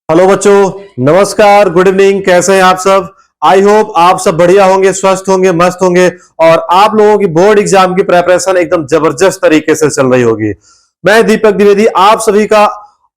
Hello बच्चों, नमस्कार, good evening. कैसे हैं आप सब? आई होप आप सब बढ़िया होंगे, स्वस्थ होंगे, मस्त होंगे और आप लोगों की बोर्ड एग्जाम की प्रिपरेशन एकदम जबरदस्त तरीके से चल रही होगी। मैं दीपक द्विवेदी आप सभी का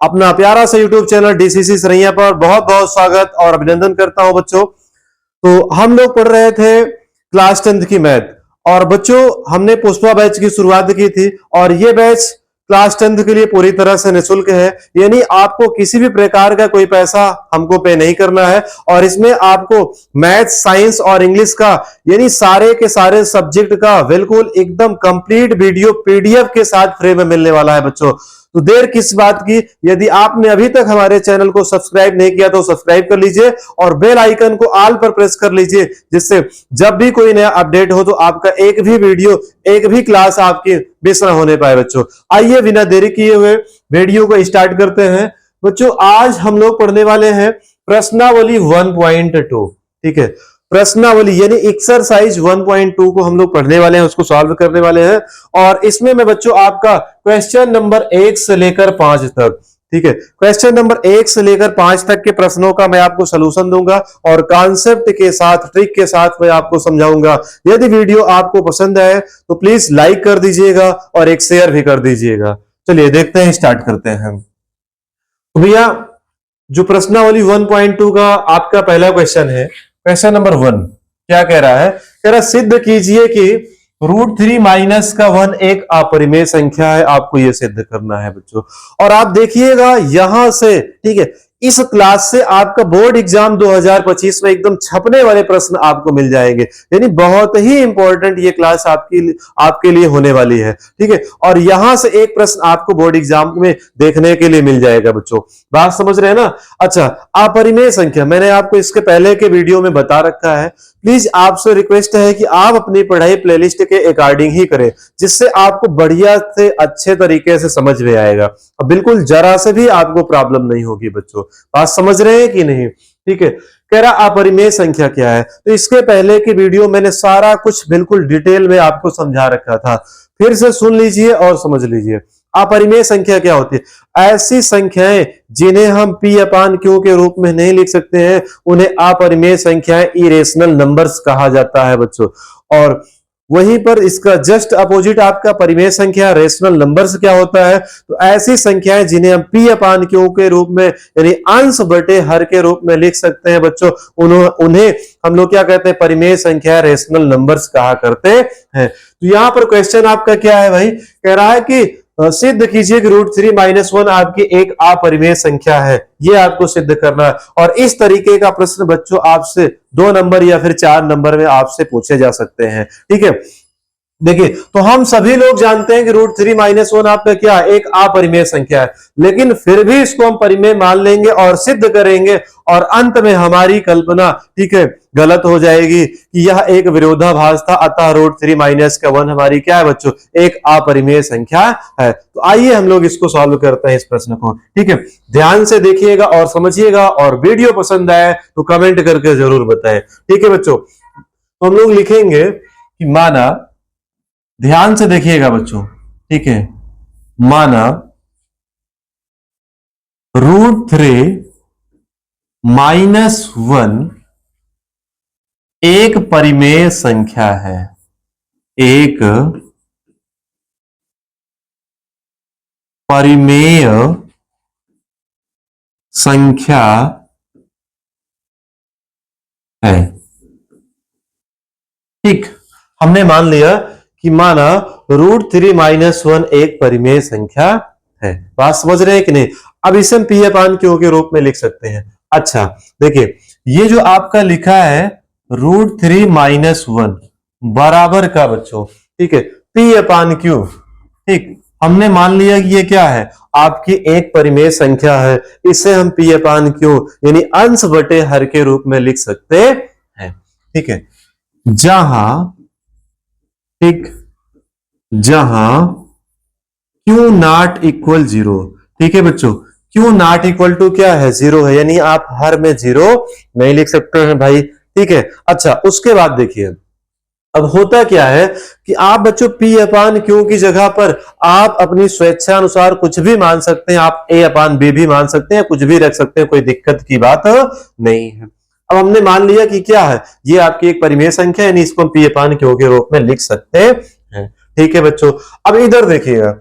अपना प्यारा सा यूट्यूब चैनल डीसीसी सरैया पर बहुत बहुत स्वागत और अभिनंदन करता हूं। बच्चों, तो हम लोग पढ़ रहे थे क्लास 10th की मैथ और बच्चों हमने पुष्पा बैच की शुरुआत की थी और ये बैच क्लास 10th के लिए पूरी तरह से निःशुल्क है, यानी आपको किसी भी प्रकार का कोई पैसा हमको पे नहीं करना है और इसमें आपको मैथ, साइंस और इंग्लिश का यानी सारे के सारे सब्जेक्ट का बिल्कुल एकदम कंप्लीट वीडियो पीडीएफ के साथ फ्री में मिलने वाला है। बच्चों, तो देर किस बात की, यदि आपने अभी तक हमारे चैनल को सब्सक्राइब नहीं किया तो सब्सक्राइब कर लीजिए और बेल आइकन को ऑल पर प्रेस कर लीजिए, जिससे जब भी कोई नया अपडेट हो तो आपका एक भी वीडियो, एक भी क्लास आपकी मिस ना होने पाए। बच्चों, आइए बिना देरी किए हुए वीडियो को स्टार्ट करते हैं। बच्चों, आज हम लोग पढ़ने वाले हैं प्रश्नावली 1.2। ठीक है, प्रश्नावली यानी एक्सरसाइज 1.2 को हम लोग पढ़ने वाले हैं, उसको सॉल्व करने वाले हैं और इसमें मैं बच्चों आपका क्वेश्चन नंबर 1 से लेकर 5 तक, ठीक है, क्वेश्चन नंबर 1 से लेकर 5 तक के प्रश्नों का मैं आपको सलूशन दूंगा और कॉन्सेप्ट के साथ, ट्रिक के साथ मैं आपको समझाऊंगा। यदि वीडियो आपको पसंद आए तो प्लीज लाइक कर दीजिएगा और एक शेयर भी कर दीजिएगा। चलिए देखते हैं, स्टार्ट करते हैं। तो भैया, जो प्रश्नावली 1.2 का आपका पहला क्वेश्चन है, क्वेश्चन नंबर 1 क्या कह रहा है? कह रहा सिद्ध कीजिए कि √3 माइनस का 1 एक अपरिमेय संख्या है। आपको यह सिद्ध करना है बच्चों, और आप देखिएगा यहां से, ठीक है, इस क्लास से आपका बोर्ड एग्जाम 2025 में एकदम छपने वाले प्रश्न आपको मिल जाएंगे, यानी बहुत ही इंपॉर्टेंट ये क्लास आपके लिए होने वाली है। ठीक है, और यहां से एक प्रश्न आपको बोर्ड एग्जाम में देखने के लिए मिल जाएगा। बच्चों, बात समझ रहे हैं ना? अच्छा, अपरिमेय संख्या मैंने आपको इसके पहले के वीडियो में बता रखा है। प्लीज आपसे रिक्वेस्ट है कि आप अपनी पढ़ाई प्लेलिस्ट के अकॉर्डिंग ही करें, जिससे आपको बढ़िया से अच्छे तरीके से समझ में आएगा और बिल्कुल जरा से भी आपको प्रॉब्लम नहीं होगी। बच्चों, बात समझ रहे हैं कि नहीं? ठीक है, कह रहा अपरिमेय संख्या क्या है, तो इसके पहले की वीडियो मैंने सारा कुछ बिल्कुल डिटेल में आपको समझा रखा था, फिर से सुन लीजिए और समझ लीजिए। अपरिमेय संख्या क्या होती है? ऐसी संख्याएं जिन्हें हम p अपान q के रूप में नहीं लिख सकते हैं, उन्हें अपरिमेय संख्याएं, इरेशनल नंबर्स कहा जाता है। बच्चों, और वहीं पर इसका जस्ट अपोजिट आपका परिमेय संख्या, रेशनल नंबर्स क्या होता है? तो ऐसी संख्याएं जिन्हें हम p अपान q के रूप में यानी अंश बटे हर के रूप में लिख सकते हैं। बच्चों, उन्हें हम लोग क्या कहते हैं? परिमेय संख्या, रेशनल नंबर्स कहा करते हैं। तो यहां पर क्वेश्चन आपका क्या है भाई? कह रहा है कि सिद्ध कीजिए कि √3 माइनस 1 आपकी एक अपरिमेय संख्या है। ये आपको सिद्ध करना है और इस तरीके का प्रश्न बच्चों आपसे 2 नंबर या फिर 4 नंबर में आपसे पूछे जा सकते हैं। ठीक है, देखिए, तो हम सभी लोग जानते हैं कि √3 माइनस 1 आपका क्या है? एक अपरिमेय संख्या है, लेकिन फिर भी इसको हम परिमेय मान लेंगे और सिद्ध करेंगे और अंत में हमारी कल्पना, ठीक है, गलत हो जाएगी कि यह एक विरोधाभास था, अतः √3 माइनस का 1 हमारी क्या है बच्चों? एक अपरिमेय संख्या है। तो आइए हम लोग इसको सॉल्व करते हैं, इस प्रश्न को। ठीक है, ध्यान से देखिएगा और समझिएगा और वीडियो पसंद आए तो कमेंट करके जरूर बताएं। ठीक है बच्चों, तो हम लोग लिखेंगे कि माना, ध्यान से देखिएगा बच्चों, ठीक है, माना √3 माइनस 1 एक परिमेय संख्या है, एक परिमेय संख्या है। ठीक, हमने मान लिया कि माना √3 माइनस 1 एक परिमेय संख्या है। बात समझ रहे हैं कि नहीं? अब इसे हम p अपान q के रूप में लिख सकते हैं। अच्छा, देखिए, ये जो आपका लिखा है √3 माइनस 1 बराबर का बच्चों, ठीक है, p अपान q। ठीक, हमने मान लिया कि ये क्या है? आपकी एक परिमेय संख्या है। इसे हम p अपान q यानी अंश बटे हर के रूप में लिख सकते हैं। ठीक है, जहां, ठीक, जहां q नॉट इक्वल 0। ठीक है बच्चों, q नॉट इक्वल टू क्या है? 0 है, यानी आप हर में 0 नहीं लिख सकते हैं भाई। ठीक है, अच्छा, उसके बाद देखिए, अब होता क्या है कि आप बच्चों P अपान Q की जगह पर आप अपनी स्वेच्छा अनुसार कुछ भी मान सकते हैं, आप A अपान B भी मान सकते हैं, कुछ भी रख सकते हैं, कोई दिक्कत की बात नहीं है। अब हमने मान लिया कि क्या है, ये आपकी एक परिमेय संख्या है, यानी इसको हम P अपान Q के रूप में लिख सकते हैं। ठीक है बच्चों, अब इधर देखिएगा,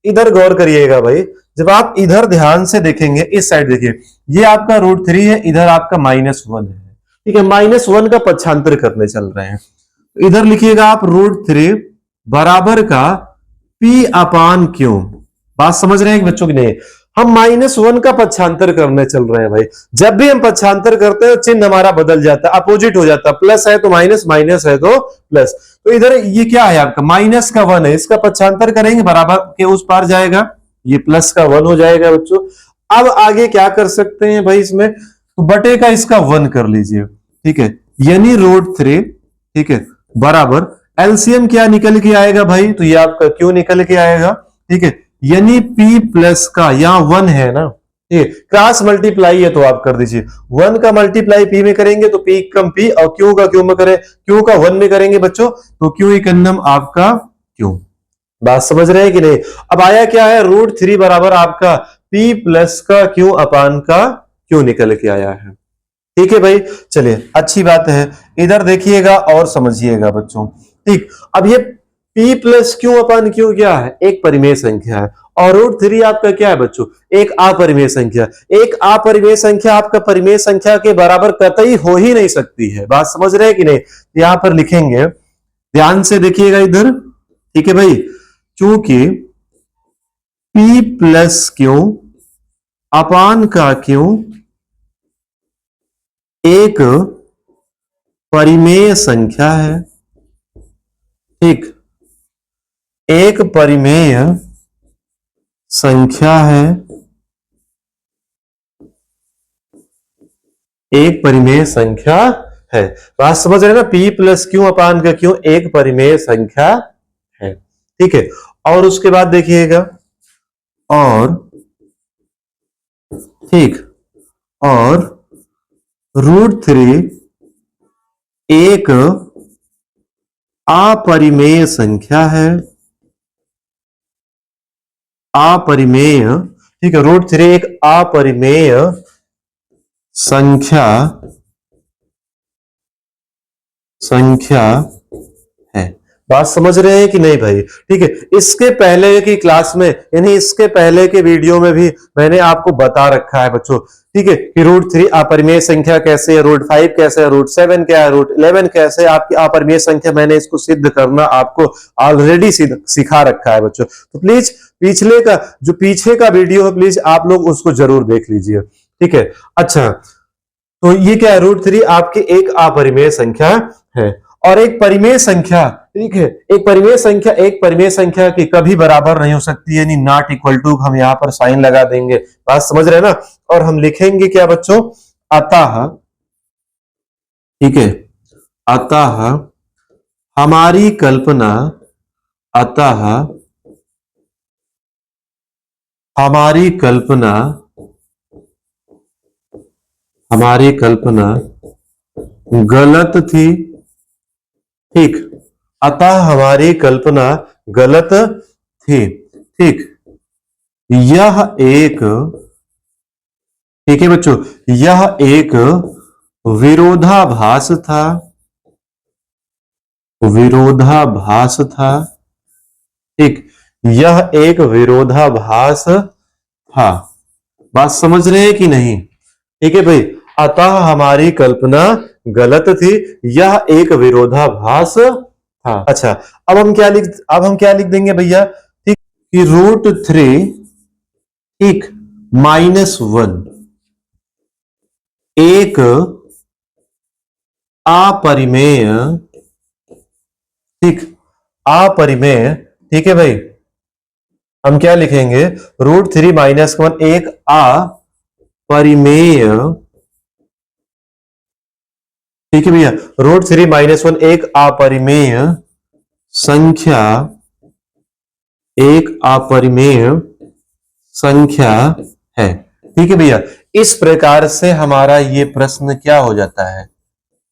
इधर गौर करिएगा भाई, जब आप इधर ध्यान से देखेंगे, इस साइड देखिए, ये आपका √3 है, इधर आपका -1 है। ठीक है, -1 का पक्षांतर करने चल रहे हैं, इधर लिखिएगा आप √3 बराबर का P अपान Q। बात समझ रहे हैं बच्चों की नहीं? हम -1 का पक्षांतर करने चल रहे हैं भाई। जब भी हम पक्षांतर करते हैं चिन्ह हमारा बदल जाता है, अपोजिट हो जाता है, प्लस है तो माइनस, माइनस है तो प्लस। तो इधर ये क्या है आपका -1 है, इसका पक्षांतर करेंगे बराबर के उस पार जाएगा, ये +1 हो जाएगा बच्चों। अब आगे क्या कर सकते हैं भाई, इसमें तो बटे का इसका 1 कर लीजिए। ठीक है, यानी √3, ठीक है, बराबर एलसीएम क्या निकल के आएगा भाई, तो ये आपका Q निकल के आएगा। ठीक है, यानी P प्लस का यहां 1 है ना, ठीक है, क्रॉस मल्टीप्लाई है तो आप कर दीजिए, 1 का मल्टीप्लाई P में करेंगे तो P कम P, और Q का Q में करें, Q का 1 में करेंगे बच्चों तो Q एकन्नम आपका Q। बात समझ रहे हैं कि नहीं? अब आया क्या है, √3 बराबर आपका P प्लस का Q अपान का Q निकल के आया है। ठीक है भाई, चलिए अच्छी बात है, इधर देखिएगा और समझिएगा बच्चों। ठीक, अब ये P प्लस Q अपान Q क्या है, एक परिमेय संख्या है, और √3 आपका क्या है बच्चों, एक अपरिमेय संख्या। एक अपरिमेय संख्या आपका परिमेय संख्या के बराबर कतई हो ही नहीं सकती है। बात समझ रहे हैं कि नहीं? यहां पर लिखेंगे, ध्यान से देखिएगा इधर। ठीक है भाई, चूंकि P प्लस Q अपान का Q एक परिमेय संख्या है, ठीक, एक परिमेय संख्या है, एक परिमेय संख्या है। बात समझ रहे हैं ना, P प्लस Q अपान का Q एक परिमेय संख्या है। ठीक है, और उसके बाद देखिएगा, और ठीक, और √3 एक अपरिमेय संख्या है, अपरिमेय। ठीक है, √3 एक अपरिमेय संख्या है। बात समझ रहे हैं कि नहीं भाई? ठीक है, इसके पहले की क्लास में, यानी इसके पहले के वीडियो में भी मैंने आपको बता रखा है बच्चों, ठीक है, कि √3 अपरिमेय संख्या कैसे है, √5 कैसे है, √7 क्या है, √11 कैसे है आपकी अपरिमेय संख्या। मैंने इसको सिद्ध करना आपको ऑलरेडी सिखा रखा है बच्चों। तो प्लीज पिछले का जो पीछे का वीडियो है, प्लीज आप लोग उसको जरूर देख लीजिए। ठीक है, अच्छा, तो ये क्या है, √3 आपकी एक अपरिमेय संख्या है, और एक परिमेय संख्या, ठीक है, एक परिमेय संख्या की कभी बराबर नहीं हो सकती, यानी नॉट इक्वल टू, हम यहां पर साइन लगा देंगे। बात समझ रहे हैं ना? और हम लिखेंगे क्या बच्चों, अतः, ठीक है, अतः हमारी कल्पना, अतः हमारी कल्पना, हमारी कल्पना गलत थी। ठीक, अतः हमारी कल्पना गलत थी। ठीक, यह एक, ठीक है बच्चों, यह एक विरोधाभास था, विरोधाभास था। ठीक, यह एक विरोधाभास था। बात समझ रहे हैं कि नहीं? ठीक है भाई, अतः हमारी कल्पना गलत थी, यह एक विरोधाभास था। अच्छा, अब हम क्या लिख देंगे भैया, ठीक, कि √3 ठीक -1 एक अपरिमेय, ठीक, अपरिमेय। ठीक है भाई, हम क्या लिखेंगे, √3 -1 एक अपरिमेय, ठीक है भैया, √3 -1 एक अपरिमेय संख्या, एक अपरिमेय संख्या है। ठीक है भैया, इस प्रकार से हमारा ये प्रश्न क्या हो जाता है,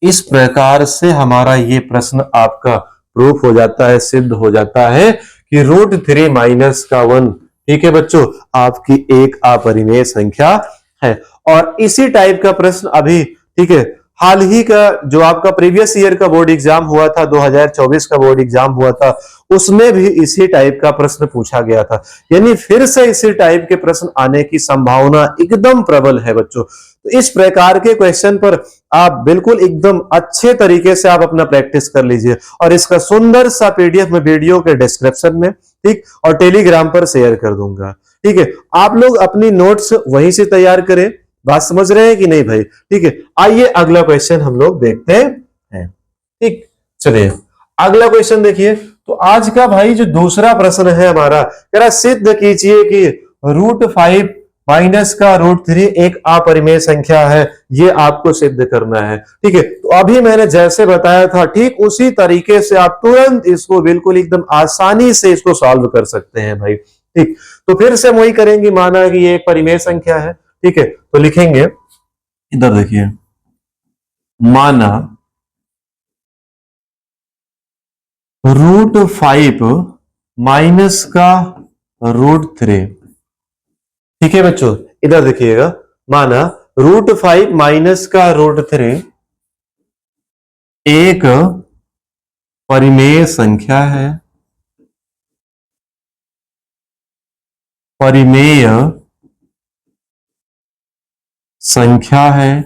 इस प्रकार से हमारा ये प्रश्न आपका प्रूफ हो जाता है, सिद्ध हो जाता है कि √3 माइनस का 1, ठीक है बच्चों, आपकी एक अपरिमेय संख्या है। और इसी टाइप का प्रश्न अभी, ठीक है, हाल ही का जो आपका प्रीवियस ईयर का बोर्ड एग्जाम हुआ था, 2024 का बोर्ड एग्जाम हुआ था, उसमें भी इसी टाइप का प्रश्न पूछा गया था। यानी फिर से इसी टाइप के प्रश्न आने की संभावना एकदम प्रबल है बच्चों। तो इस प्रकार के क्वेश्चन पर आप बिल्कुल एकदम अच्छे तरीके से आप अपना प्रैक्टिस कर लीजिए, और इसका सुंदर सा पीडीएफ में वीडियो के डिस्क्रिप्शन में, ठीक, और टेलीग्राम पर शेयर कर दूंगा। ठीक है, आप लोग अपनी नोट्स वहीं से तैयार करें। बात समझ रहे हैं कि नहीं भाई? ठीक है, आइए अगला क्वेश्चन हम लोग देखते हैं। ठीक, चलिए अगला क्वेश्चन देखिए। तो आज का भाई जो दूसरा प्रश्न है हमारा, कह रहा सिद्ध कीजिए कि √5 माइनस का √3 एक अपरिमेय संख्या है। ये आपको सिद्ध करना है। ठीक है, तो अभी मैंने जैसे बताया था, ठीक उसी तरीके से आप तुरंत इसको बिल्कुल एकदम आसानी से इसको सॉल्व कर सकते हैं भाई। ठीक, तो फिर से हम वही करेंगे, माना कि ये एक परिमेय संख्या है। ठीक है, तो लिखेंगे, इधर देखिए, माना √5 माइनस का √3। ठीक है बच्चों, इधर देखिएगा, माना √5 माइनस का √3 एक परिमेय संख्या है। परिमेय संख्या है।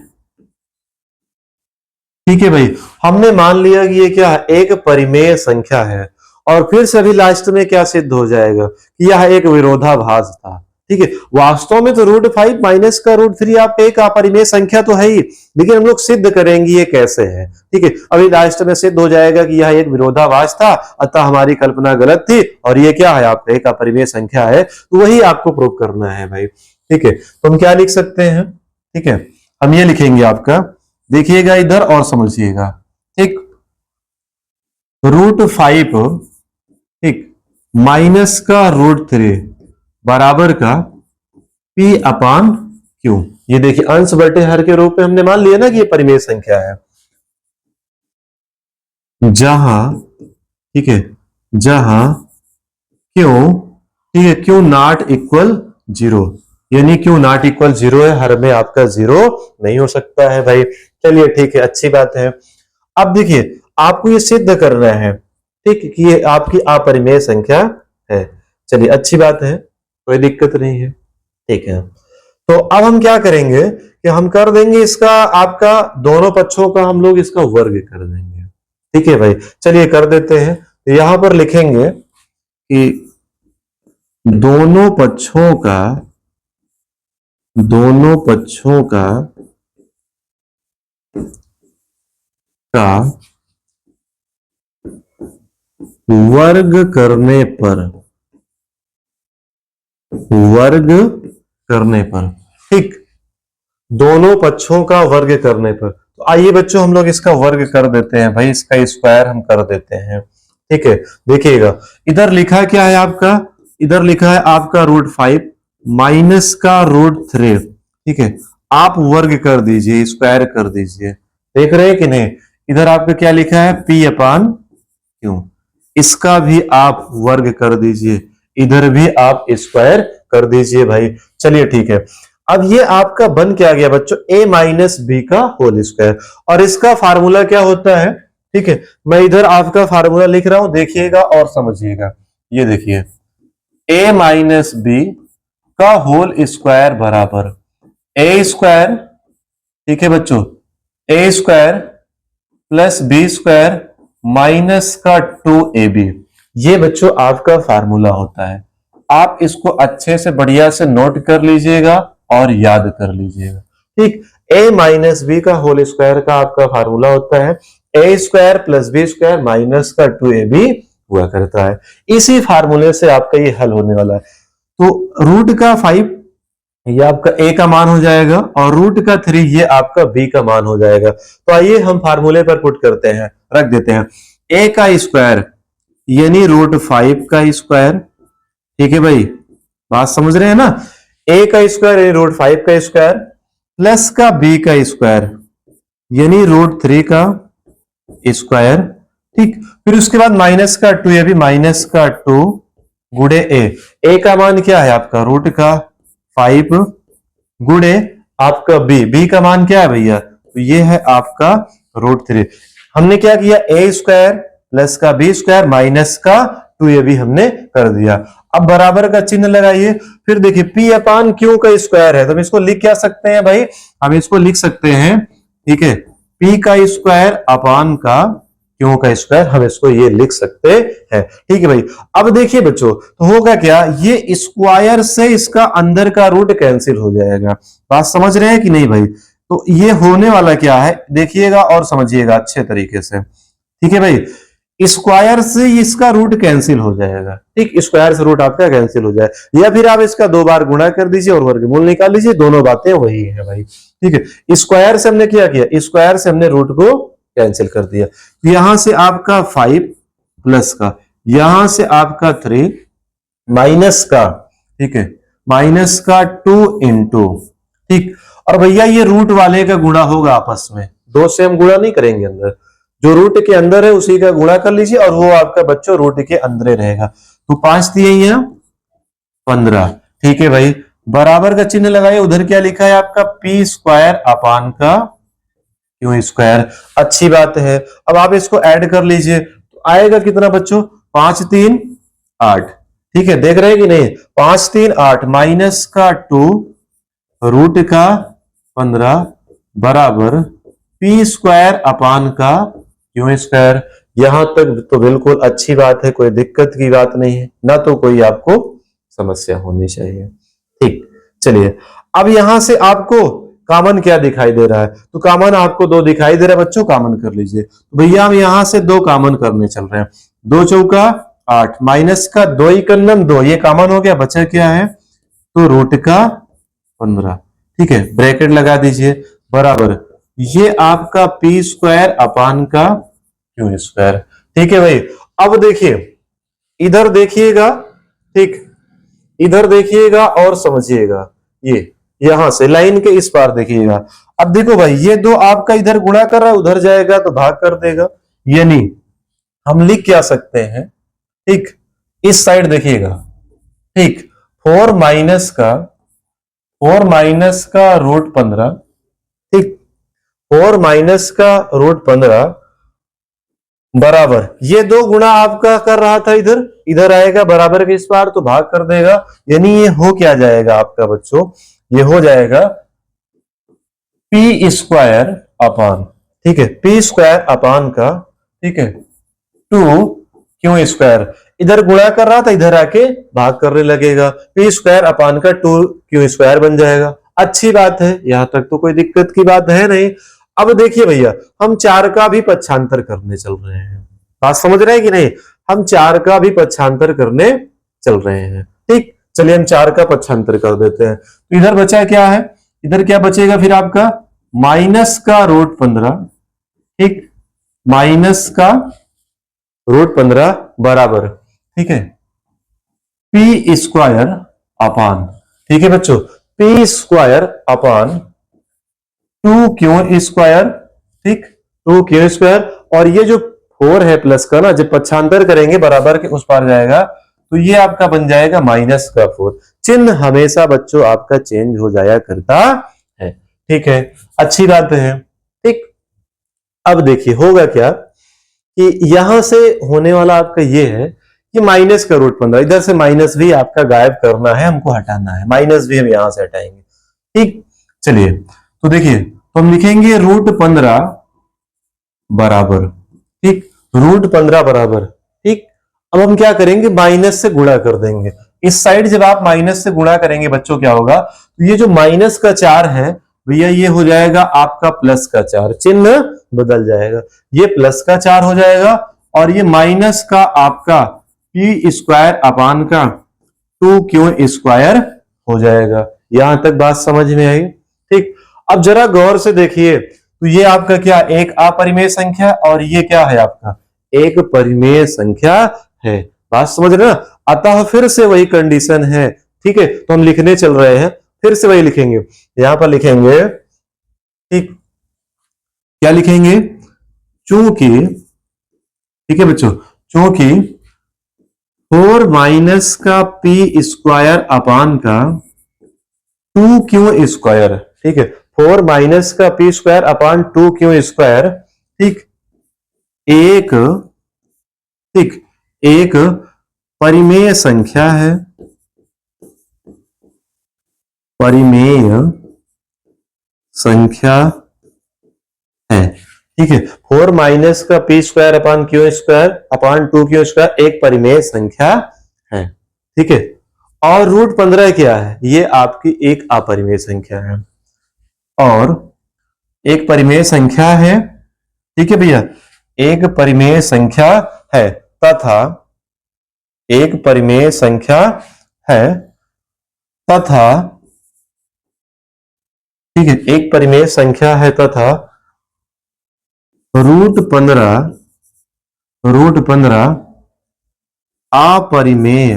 ठीक है भाई, हमने मान लिया कि ये क्या है, एक परिमेय संख्या है। और फिर से अभी लास्ट में क्या सिद्ध हो जाएगा कि यह एक विरोधाभास था। ठीक है, वास्तव में तो √5 माइनस का √3 आपका एक अपरिमेय संख्या तो है ही, लेकिन हम लोग सिद्ध करेंगे ये कैसे है। ठीक है, अभी लास्ट में सिद्ध हो जाएगा कि यह एक विरोधाभास था, अतः हमारी कल्पना गलत थी, और ये क्या है, आपका एक अपरिमेय संख्या है। तो वही आपको प्रूव करना है भाई। ठीक है, तो हम क्या लिख सकते हैं? ठीक है, हम ये लिखेंगे आपका, देखिएगा इधर और समझिएगा। ठीक, √5, ठीक, माइनस का √3 बराबर का P/Q। ये देखिए, अंश बटे हर के रूप में हमने मान लिया ना कि ये परिमेय संख्या है। जहां, ठीक है, जहां क्यों, ठीक है, Q नॉट इक्वल 0, यानी Q नॉट इक्वल 0 है, हर में आपका 0 नहीं हो सकता है भाई। चलिए ठीक है, अच्छी बात है। अब देखिए, आपको ये सिद्ध करना है, ठीक, कि ये आपकी अपरिमेय संख्या है। चलिए अच्छी बात है, कोई दिक्कत नहीं है। ठीक है, तो अब हम क्या करेंगे कि हम कर देंगे इसका, आपका दोनों पक्षों का हम लोग इसका वर्ग कर देंगे। ठीक है भाई, चलिए कर देते हैं। तो यहां पर लिखेंगे कि दोनों पक्षों का वर्ग करने पर, ठीक, दोनों पक्षों का वर्ग करने पर। तो आइए बच्चों, हम लोग इसका वर्ग कर देते हैं भाई, इसका स्क्वायर हम कर देते हैं। ठीक है, देखिएगा इधर लिखा क्या है आपका, इधर लिखा है आपका √5 माइनस का √3। ठीक है, आप वर्ग कर दीजिए, स्क्वायर कर दीजिए। देख रहे हैं कि नहीं? इधर आपका क्या लिखा है, P/Q। इसका भी आप वर्ग कर दीजिए, इधर भी आप स्क्वायर कर दीजिए भाई। चलिए ठीक है, अब ये आपका बन क्या गया बच्चों, a माइनस बी का होल स्क्वायर। और इसका फार्मूला क्या होता है? ठीक है, मैं इधर आपका फार्मूला लिख रहा हूं, देखिएगा और समझिएगा। ये देखिए, a माइनस बी का होल स्क्वायर बराबर a², ठीक है बच्चों, a² प्लस b² माइनस का 2ab। ये बच्चों आपका फार्मूला होता है। आप इसको अच्छे से बढ़िया से नोट कर लीजिएगा और याद कर लीजिएगा। ठीक, a माइनस बी का होल स्क्वायर का आपका फार्मूला होता है a² प्लस b² माइनस का 2ab हुआ करता है। इसी फार्मूले से आपका ये हल होने वाला है। तो √5 ये आपका a का मान हो जाएगा, और √3 ये आपका b का मान हो जाएगा। तो आइए हम फार्मूले पर पुट करते हैं, रख देते हैं। a का स्क्वायर यानी √5 का स्क्वायर। ठीक है भाई, बात समझ रहे हैं ना? a का स्क्वायर यानी √5 का स्क्वायर, प्लस का b का स्क्वायर यानी √3 का स्क्वायर। ठीक, फिर उसके बाद माइनस का 2, ये भी माइनस का 2 गुणे ए का मान क्या है आपका रूट का 5 गुणे आपका बी का मान क्या है भैया, तो ये है आपका √3। हमने क्या किया, ए स्क्वायर प्लस का बी स्क्वायर माइनस का 2, ये भी हमने कर दिया। अब बराबर का चिन्ह लगाइए, फिर देखिए पी अपान क्यू का स्क्वायर है, तो हम इसको लिख क्या सकते हैं भाई, हम इसको लिख सकते हैं, ठीक है, पी का स्क्वायर अपान का क्यू का स्क्वायर, हम इसको ये लिख सकते हैं। ठीक है भाई। अब देखिए बच्चों, तो होगा क्या, ये स्क्वायर से इसका अंदर का रूट कैंसिल हो जाएगा। बात समझ रहे हैं कि नहीं भाई? तो ये होने वाला क्या है देखिएगा और समझिएगा अच्छे तरीके से। ठीक है भाई, स्क्वायर से इसका रूट कैंसिल हो जाएगा। ठीक, स्क्वायर से रूट आपका कैंसिल हो जाए, या फिर आप इसका 2 बार गुणा कर दीजिए और वर्गमूल निकाल लीजिए, दोनों बातें वही है भाई। ठीक है, स्क्वायर से हमने क्या किया, स्क्वायर से हमने रूट को कैंसिल कर दिया। यहां से आपका 5 प्लस का, यहां से आपका 3 माइनस का, ठीक है, माइनस का 2 इंटू, ठीक, और भैया ये रूट वाले का गुणा होगा आपस में, 2 से हम गुणा नहीं करेंगे, अंदर जो रूट के अंदर है उसी का गुणा कर लीजिए और वो आपका बच्चों रूट के अंदर रहेगा। तो 5 दिए यहां 15। ठीक है भाई, बराबर का चिन्ह लगाइए, उधर क्या लिखा है आपका पी स्क्वायर अपान का क्यू स्क्वायर। अच्छी बात है, अब आप इसको ऐड कर लीजिए, तो आएगा कितना बच्चों, 5 3 8। ठीक है, देख रहे हैं कि नहीं, 5 3 8 माइनस का 2 रूट का 15 बराबर पी स्क्वायर अपान का क्यू स्क्वायर। यहां तक तो बिल्कुल अच्छी बात है, कोई दिक्कत की बात नहीं है, ना तो कोई आपको समस्या होनी चाहिए। ठीक, चलिए अब यहां से आपको कॉमन क्या दिखाई दे रहा है, तो कॉमन आपको 2 दिखाई दे रहा है बच्चों, कॉमन कर लीजिए। तो भैया हम यहां से 2 कॉमन करने चल रहे हैं, 2 चौका 8 माइनस का 2 इकन्नम 2, ये कॉमन हो गया, बचा क्या है, तो रूट का 15। ठीक है, ब्रैकेट लगा दीजिए, बराबर ये आपका पी स्क्वायर अपान का क्यू स्क्वायर। ठीक है भाई, अब देखिए इधर देखिएगा, ठीक, इधर देखिएगा और समझिएगा, ये यहां से लाइन के इस पार देखिएगा। अब देखो भाई, ये 2 आपका इधर गुणा कर रहा है, उधर जाएगा तो भाग कर देगा, यानी हम लिख क्या सकते हैं, ठीक, इस साइड देखिएगा, ठीक, 4 माइनस का √15, ठीक, 4 माइनस का √15 बराबर ये 2 गुणा आपका कर रहा था, इधर इधर आएगा बराबर के इस पार तो भाग कर देगा, यानी ये हो क्या जाएगा आपका बच्चों, ये हो जाएगा पी स्क्वायर अपान, ठीक है, पी स्क्वायर अपान का, ठीक है, 2 क्यू स्क्वायर। इधर गुणा कर रहा था, इधर आके भाग करने लगेगा, पी स्क्वायर अपान का 2 क्यू स्क्वायर बन जाएगा। अच्छी बात है, यहां तक तो कोई दिक्कत की बात है नहीं। अब देखिए भैया, हम 4 का भी पक्षांतर करने चल रहे हैं, बात समझ रहे हैं कि नहीं, हम 4 का भी पक्षांतर करने चल रहे हैं। ठीक, चलिए हम 4 का पक्षांतर कर देते हैं, तो इधर बचा क्या है, इधर क्या बचेगा फिर आपका माइनस का √15, ठीक, माइनस का √15 बराबर, ठीक है, पी स्क्वायर अपान, ठीक है बच्चों, P square upon 2 Q square, ठीक, 2 क्यू स्क्वायर, और ये जो 4 है प्लस का ना, जब पक्षांतर करेंगे बराबर के उस पार जाएगा, तो ये आपका बन जाएगा माइनस का 4। चिन्ह हमेशा बच्चों आपका चेंज हो जाया करता है। ठीक है, अच्छी बात है। ठीक, अब देखिए होगा क्या कि यहां से होने वाला आपका ये है कि माइनस का √15, इधर से माइनस भी आपका गायब करना है, हमको हटाना है, माइनस भी हम यहां से हटाएंगे। ठीक, चलिए तो देखिए, तो हम लिखेंगे √15 बराबर, ठीक, √15 बराबर, ठीक, अब हम क्या करेंगे, माइनस से गुणा कर देंगे। इस साइड जब आप माइनस से गुणा करेंगे बच्चों क्या होगा, तो ये जो माइनस का 4 है भैया, ये हो जाएगा आपका प्लस का 4, चिन्ह बदल जाएगा, ये प्लस का 4 हो जाएगा, और ये माइनस का आपका पी स्क्वायर अपान का 2 क्यू स्क्वायर हो जाएगा। यहां तक बात समझ में आई? ठीक, अब जरा गौर से देखिए, तो ये आपका क्या, एक अपरिमेय संख्या, और ये क्या है आपका, एक परिमेय संख्या है। बात समझ रहे ना, अतः फिर से वही कंडीशन है। ठीक है, तो हम लिखने चल रहे हैं, फिर से वही लिखेंगे, यहां पर लिखेंगे, ठीक, क्या लिखेंगे, चूंकि ठीक है बच्चों, क्योंकि 4 माइनस का पी स्क्वायर अपान का 2 क्यू स्क्वायर, ठीक है, 4 माइनस का P square upon 2 Q square, ठीक, एक, ठीक, एक परिमेय संख्या है, परिमेय संख्या है, ठीक है। 4 माइनस का P square upon Q square upon 2 Q square एक परिमेय संख्या है, ठीक है। और रूट 15 क्या है? ये आपकी एक अपरिमेय संख्या है, और एक परिमेय संख्या है, ठीक है भैया, एक परिमेय संख्या है तथा एक परिमेय संख्या है तथा, ठीक है, एक परिमेय संख्या है तथा रूट 15 अपरिमेय,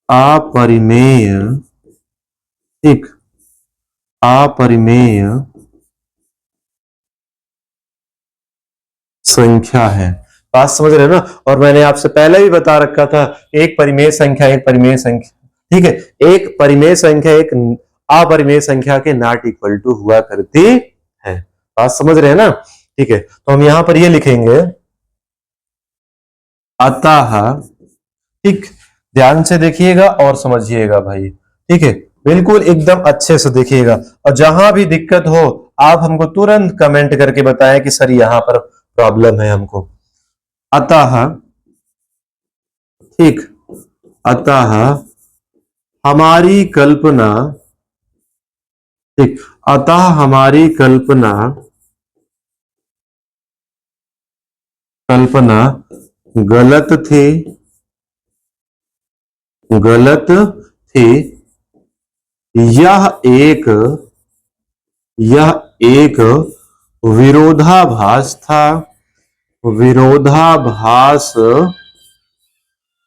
अपरिमेय, ठीक, अपरिमेय संख्या है। बात समझ रहे हैं ना? और मैंने आपसे पहले भी बता रखा था, एक परिमेय संख्या एक परिमेय संख्या, ठीक है, एक परिमेय संख्या एक अपरिमेय संख्या के नॉट इक्वल टू हुआ करती है। बात समझ रहे हैं ना? ठीक है, तो हम यहां पर ये लिखेंगे, अतः, ठीक, ध्यान से देखिएगा और समझिएगा भाई, ठीक है, बिल्कुल एकदम अच्छे से देखिएगा, और जहां भी दिक्कत हो आप हमको तुरंत कमेंट करके बताएं कि सर यहां पर प्रॉब्लम है हमको। अतः, ठीक, अतः हमारी कल्पना, ठीक, अतः हमारी कल्पना, कल्पना गलत थी, गलत थी, यह एक विरोधाभास था, विरोधाभास,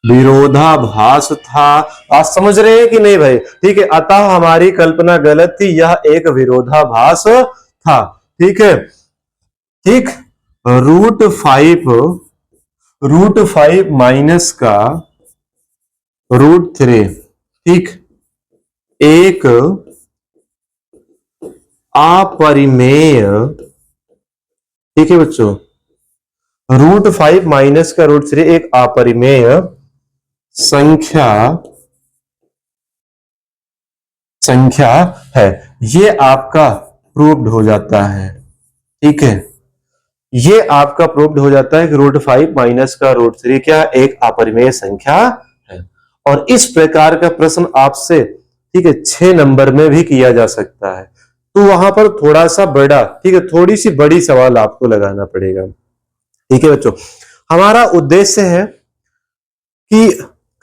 विरोधाभास था। आप समझ रहे हैं कि नहीं भाई? ठीक है, अतः हमारी कल्पना गलत थी, यह एक विरोधाभास था, ठीक है, ठीक। रूट 5 माइनस का रूट 3, ठीक, एक अपरिमेय, ठीक है बच्चों, रूट 5 माइनस का रूट 3 एक अपरिमेय संख्या, संख्या है। ये आपका प्रूव्ड हो जाता है, ठीक है, ये आपका प्रूव्ड हो जाता है कि रूट 5 माइनस का रूट 3 क्या एक अपरिमेय संख्या है। और इस प्रकार का प्रश्न आपसे, ठीक है, 6 नंबर में भी किया जा सकता है, तो वहां पर थोड़ा सा बड़ा, ठीक है, थोड़ी सी बड़ी सवाल आपको लगाना पड़ेगा, ठीक है बच्चों। हमारा उद्देश्य है कि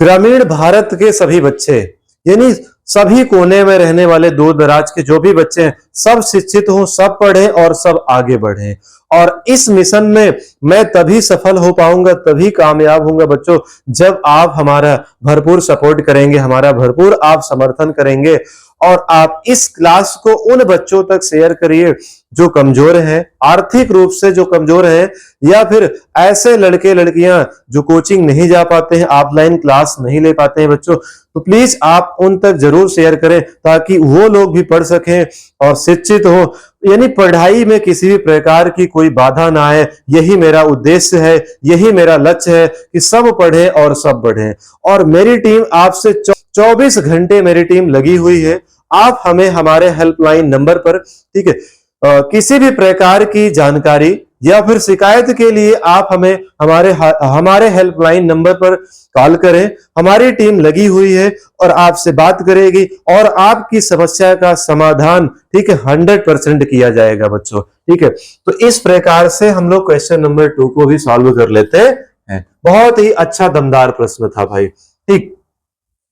ग्रामीण भारत के सभी बच्चे, यानी सभी कोने में रहने वाले दूर दराज के जो भी बच्चे हैं, सब शिक्षित हो, सब पढ़े और सब आगे बढ़े। और इस मिशन में मैं तभी सफल हो पाऊंगा, तभी कामयाब होऊंगा बच्चों, जब आप हमारा भरपूर सपोर्ट करेंगे, हमारा भरपूर आप समर्थन करेंगे, और आप इस क्लास को उन बच्चों तक शेयर करिए जो कमजोर हैं, आर्थिक रूप से जो कमजोर हैं, या फिर ऐसे लड़के लड़कियां जो कोचिंग नहीं जा पाते हैं, ऑफलाइन क्लास नहीं ले पाते हैं बच्चों, तो प्लीज आप उन तक जरूर शेयर करें ताकि वो लोग भी पढ़ सकें और शिक्षित हो, यानी पढ़ाई में किसी भी प्रकार की कोई बाधा ना आए। यही मेरा उद्देश्य है, यही मेरा लक्ष्य है कि सब पढ़े और सब बढ़े। और मेरी टीम आपसे 24 घंटे मेरी टीम लगी हुई है। आप हमें हमारे हेल्पलाइन नंबर पर, ठीक है, किसी भी प्रकार की जानकारी या फिर शिकायत के लिए आप हमें हमारे हेल्पलाइन नंबर पर कॉल करें। हमारी टीम लगी हुई है और आपसे बात करेगी और आपकी समस्या का समाधान, ठीक है, 100% किया जाएगा बच्चों, ठीक है। तो इस प्रकार से हम लोग क्वेश्चन नंबर 2 को भी सॉल्व कर लेते हैं। बहुत ही अच्छा दमदार प्रश्न था भाई, ठीक।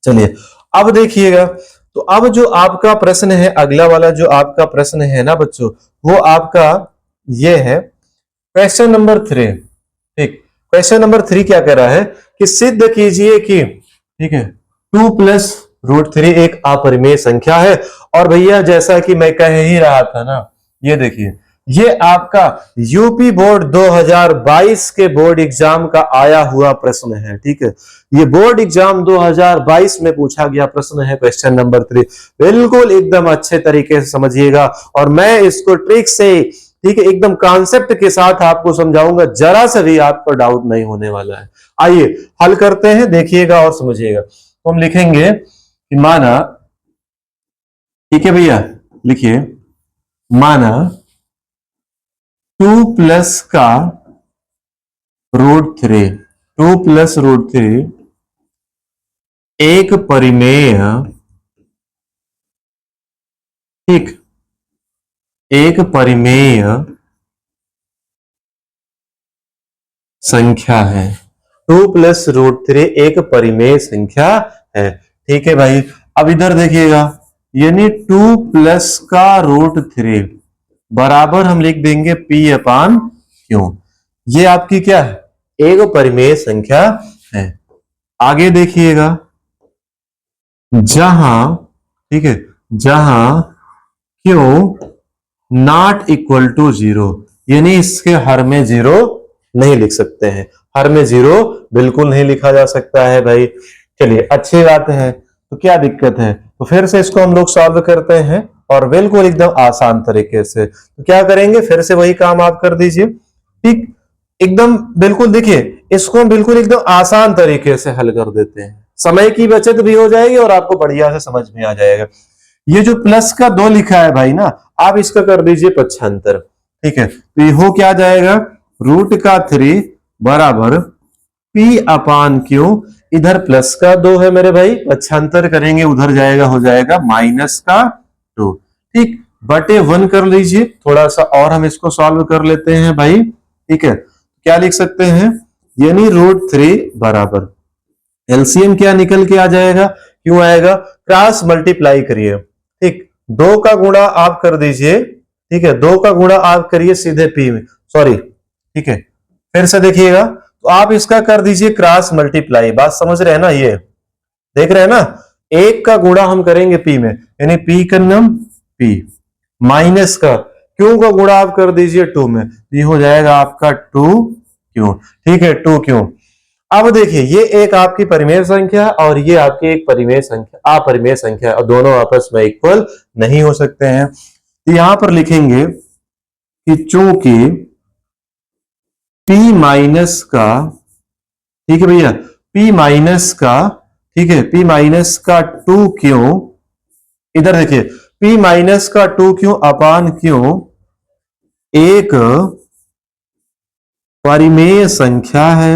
चलिए अब देखिएगा, तो अब जो आपका प्रश्न है, अगला वाला जो आपका प्रश्न है ना बच्चों, वो आपका ये है क्वेश्चन नंबर 3, ठीक। क्वेश्चन नंबर 3 क्या कह रहा है कि सिद्ध कीजिए कि, ठीक है, 2 प्लस रूट 3 एक अपरिमेय संख्या है। और भैया जैसा कि मैं कह ही रहा था ना, ये देखिए ये आपका यूपी बोर्ड 2022 के बोर्ड एग्जाम का आया हुआ प्रश्न है। ठीक है, ये बोर्ड एग्जाम 2022 में पूछा गया प्रश्न है, क्वेश्चन नंबर 3। बिल्कुल एकदम अच्छे तरीके से समझिएगा और मैं इसको ट्रिक से, ठीक है, एकदम कॉन्सेप्ट के साथ आपको समझाऊंगा, जरा सा भी आपको डाउट नहीं होने वाला है। आइए हल करते हैं, देखिएगा और समझिएगा। तो हम लिखेंगे कि माना, ठीक है भैया, लिखिए, माना 2 का √3, 2 + √3 एक परिमेय, ठीक, एक परिमेय संख्या है। 2 + √3 एक परिमेय संख्या है। ठीक है भाई, अब इधर देखिएगा, यानी 2 का √3 बराबर हम लिख देंगे P/Q। ये आपकी क्या है, एक परिमेय संख्या है। आगे देखिएगा, जहां, ठीक है, जहां Q ≠ 0, यानी इसके हर में 0 नहीं लिख सकते हैं। हर में 0 बिल्कुल नहीं लिखा जा सकता है भाई। चलिए अच्छी बात है, तो क्या दिक्कत है, तो फिर से इसको हम लोग सॉल्व करते हैं और बिल्कुल एकदम आसान तरीके से। तो क्या करेंगे, फिर से वही काम आप कर दीजिए। ठीक, एकदम बिल्कुल देखिए, इसको हम बिल्कुल एकदम आसान तरीके से हल कर देते हैं, समय की बचत भी हो जाएगी और आपको बढ़िया से समझ में आ जाएगा। ये जो प्लस का 2 लिखा है भाई ना, आप इसका कर दीजिए पक्षांतर। ठीक है, तो ये हो क्या जाएगा, √3 बराबर P/Q। इधर प्लस का 2 है मेरे भाई, पक्षांतर करेंगे उधर जाएगा, हो जाएगा -2। ठीक, बटे 1 कर लीजिए। थोड़ा सा और हम इसको सॉल्व कर लेते हैं भाई। ठीक है, क्या लिख सकते हैं, यानी √3 बराबर, एलसीएम क्या निकल के आ जाएगा, क्यों आएगा, क्रॉस मल्टीप्लाई करिए। ठीक, 2 का गुणा आप कर दीजिए। ठीक है, 2 का गुणा आप करिए सीधे P में, सॉरी, ठीक है, फिर से देखिएगा, तो आप इसका कर दीजिए क्रॉस मल्टीप्लाई। बात समझ रहे हैं ना, ये देख रहे हैं ना, 1 का गुणा हम करेंगे P में, यानी P का नम P, माइनस का Q का गुणा आप कर दीजिए 2 में, ये हो जाएगा आपका 2Q। ठीक है, 2Q। अब देखिए, ये एक आपकी परिमेय संख्या और ये आपकी एक परिमेय संख्या, अपरिमेय संख्या, और दोनों आपस में इक्वल नहीं हो सकते हैं। तो यहां पर लिखेंगे कि चूंकि P माइनस का, ठीक है भैया, P माइनस का, ठीक है, P माइनस का 2Q, इधर देखिए, P माइनस का 2Q/Q एक परिमेय संख्या है।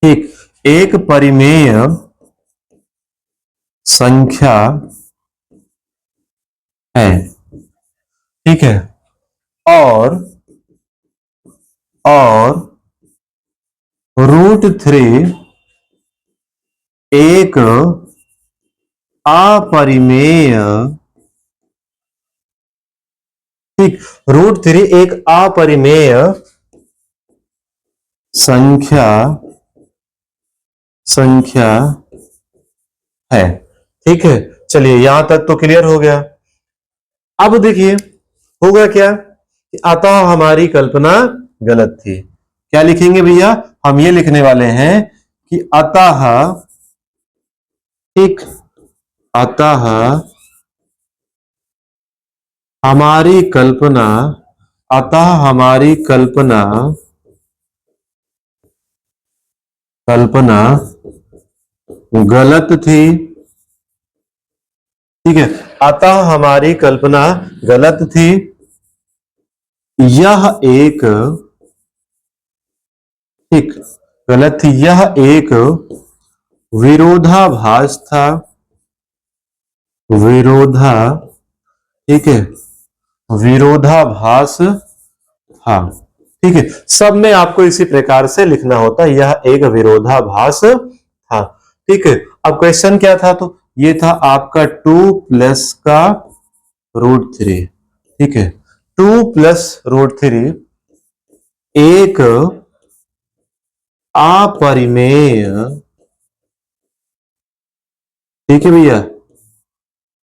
ठीक, एक परिमेय संख्या है। ठीक है, और √3 एक अपरिमेय, ठीक, √3 एक अपरिमेय संख्या है। ठीक है, चलिए यहां तक तो क्लियर हो गया। अब देखिए होगा क्या, कि अतः हमारी कल्पना गलत थी। क्या लिखेंगे भैया, हम ये लिखने वाले हैं कि अतः, ठीक, अतः हमारी कल्पना, अतः हमारी कल्पना गलत थी। ठीक है, अतः हमारी कल्पना गलत थी। यह एक, ठीक, गलत थी, यह एक विरोधाभास था, विरोधा, ठीक है, विरोधाभास था। ठीक है, सब में आपको इसी प्रकार से लिखना होता है, यह एक विरोधाभास था। ठीक है, अब क्वेश्चन क्या था, तो ये था आपका 2 का √3। ठीक है, 2 + √3 एक अपरिमेय, ठीक है भैया,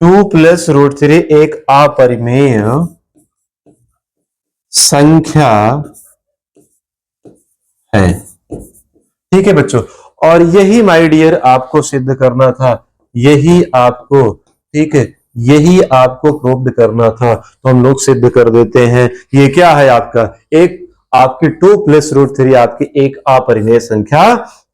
2+√3 एक अपरिमेय संख्या है। ठीक है बच्चों, और यही माय डियर आपको सिद्ध करना था, यही आपको, ठीक है, यही आपको प्रूव करना था। तो हम लोग सिद्ध कर देते हैं। ये क्या है आपका एक, आपकी 2+√3 आपकी एक अपरिमेय संख्या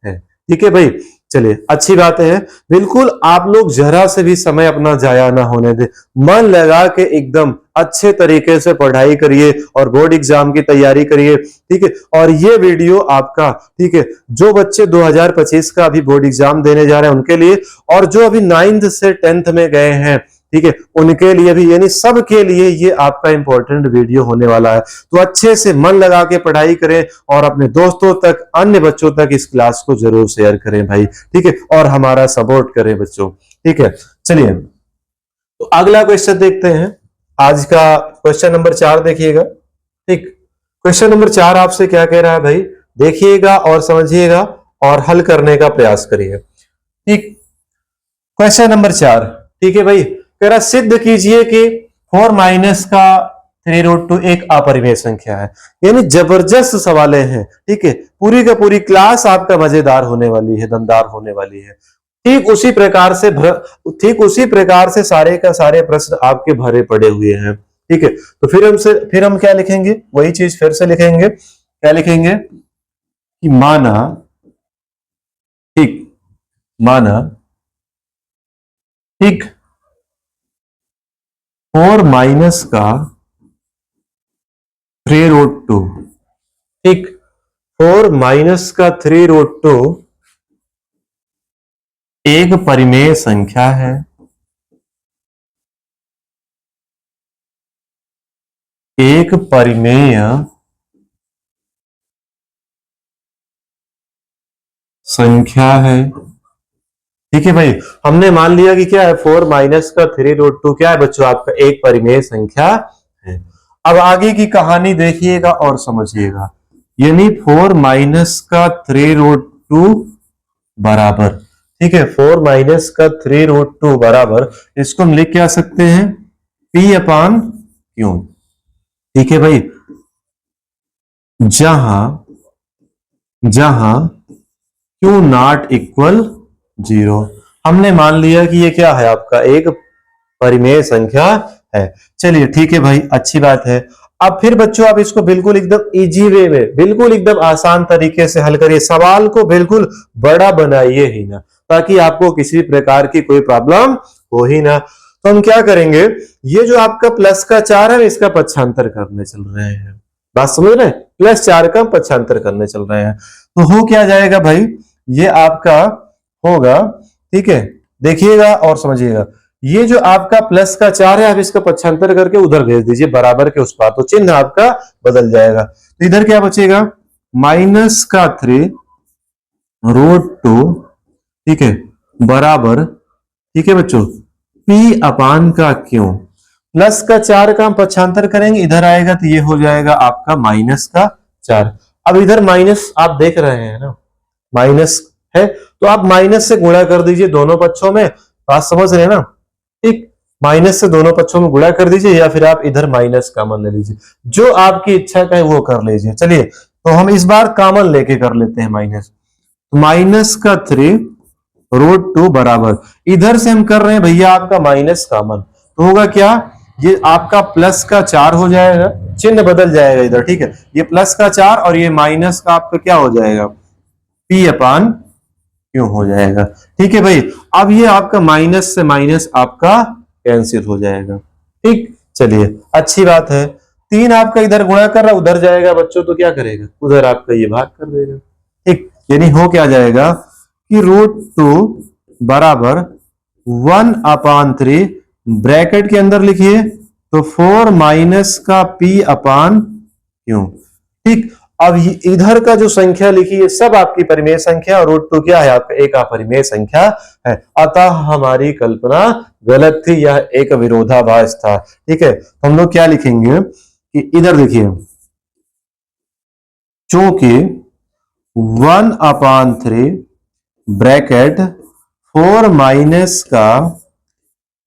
है। ठीक है भाई, चलिए अच्छी बात है। बिल्कुल आप लोग जरा से भी समय अपना जाया ना होने दे, मन लगा के एकदम अच्छे तरीके से पढ़ाई करिए और बोर्ड एग्जाम की तैयारी करिए। ठीक है, और ये वीडियो आपका, ठीक है, जो बच्चे 2025 का अभी बोर्ड एग्जाम देने जा रहे हैं उनके लिए, और जो अभी 9th से 10th में गए हैं, ठीक है, उनके लिए भी, यानी सबके लिए ये आपका इंपॉर्टेंट वीडियो होने वाला है। तो अच्छे से मन लगा के पढ़ाई करें और अपने दोस्तों तक, अन्य बच्चों तक इस क्लास को जरूर शेयर करें भाई। ठीक है, और हमारा सपोर्ट करें बच्चों। ठीक है, चलिए तो अगला क्वेश्चन देखते हैं। आज का क्वेश्चन नंबर 4 देखिएगा। ठीक, क्वेश्चन नंबर 4 आपसे क्या कह रहा है भाई, देखिएगा और समझिएगा और हल करने का प्रयास करिए। ठीक, क्वेश्चन नंबर 4, ठीक है भाई, कह रहा सिद्ध कीजिए कि 4 माइनस का 3√2 एक अपरिमेय संख्या है। यानी जबरदस्त सवालें हैं। ठीक है, पूरी का पूरी क्लास आपका मजेदार होने वाली है, दमदार होने वाली है। ठीक उसी प्रकार से सारे का सारे प्रश्न आपके भरे पड़े हुए हैं। ठीक है, तो फिर हम क्या लिखेंगे, वही चीज फिर से लिखेंगे। क्या लिखेंगे कि माना, ठीक, माना, ठीक, 4 माइनस का 3√2, ठीक, 4 माइनस का 3√2 एक परिमेय संख्या है। एक परिमेय संख्या है। ठीक है भाई, हमने मान लिया कि क्या है, 4 माइनस का 3√2 क्या है बच्चों, आपका एक परिमेय संख्या है। अब आगे की कहानी देखिएगा और समझिएगा। यानी 4 माइनस का 3√2 बराबर, ठीक है, 4 माइनस का 3√2 बराबर, इसको हम लिख क्या सकते हैं, P/Q। ठीक है भाई, जहां Q नॉट इक्वल 0। हमने मान लिया कि ये क्या है, आपका एक परिमेय संख्या है। चलिए ठीक है भाई, अच्छी बात है। अब फिर बच्चों आप इसको बिल्कुल एकदम इजी वे में, बिल्कुल एकदम आसान तरीके से हल करिए। सवाल को बिल्कुल बड़ा बनाइए ही ना, ताकि आपको किसी प्रकार की कोई प्रॉब्लम हो ही ना। तो हम क्या करेंगे, ये जो आपका प्लस का 4 है, इसका पक्षांतर करने चल रहे हैं। बात समझ रहे हैं, +4 का पक्षांतर करने चल रहे हैं। तो हो क्या जाएगा भाई, ये आपका होगा, ठीक है, देखिएगा और समझिएगा। ये जो आपका प्लस का 4 है, आप इसका पक्षांतर करके उधर भेज दीजिए, बराबर के उस पार, तो चिन्ह आपका बदल जाएगा। तो इधर क्या बचेगा, माइनस का 3√2, ठीक है, बराबर, ठीक है बच्चों, P/Q। प्लस का 4 का हम पक्षांतर करेंगे, इधर आएगा तो ये हो जाएगा आपका माइनस का 4। अब इधर माइनस आप देख रहे हैं ना, माइनस है, तो आप माइनस से गुणा कर दीजिए दोनों पक्षों में। बात समझ रहे हैं ना, ठीक, माइनस से दोनों पक्षों में गुणा कर दीजिए, या फिर आप इधर माइनस कॉमन ले लीजिए, जो आपकी इच्छा का है वो कर लीजिए। चलिए तो हम इस बार कॉमन लेके कर लेते हैं माइनस। माइनस का 3√2 बराबर, इधर से हम कर रहे हैं भैया आपका माइनस कॉमन, तो होगा क्या, ये आपका प्लस का 4 हो जाएगा, चिन्ह बदल जाएगा इधर। ठीक है, ये प्लस का 4 और ये माइनस का आपका क्या हो जाएगा, P/Q हो जाएगा। ठीक है भाई, अब ये आपका माइनस से माइनस आपका कैंसिल हो जाएगा। ठीक, चलिए अच्छी बात है। 3 आपका इधर गुणा कर रहा, उधर जाएगा बच्चों, तो क्या करेगा, उधर आपका ये भाग कर देगा। ठीक, यानी हो क्या जाएगा कि √2 बराबर 1/3, ब्रैकेट के अंदर लिखिए तो 4 माइनस का P/Q। ठीक, अब इधर का जो संख्या लिखी है सब आपकी परिमेय संख्या, और √2 क्या है, आपका एक अपरिमेय संख्या है। अतः हमारी कल्पना गलत थी, यह एक विरोधाभास था। ठीक है, तो हम लोग क्या लिखेंगे कि इधर देखिए, चूंकि 1/3 ब्रैकेट 4 माइनस का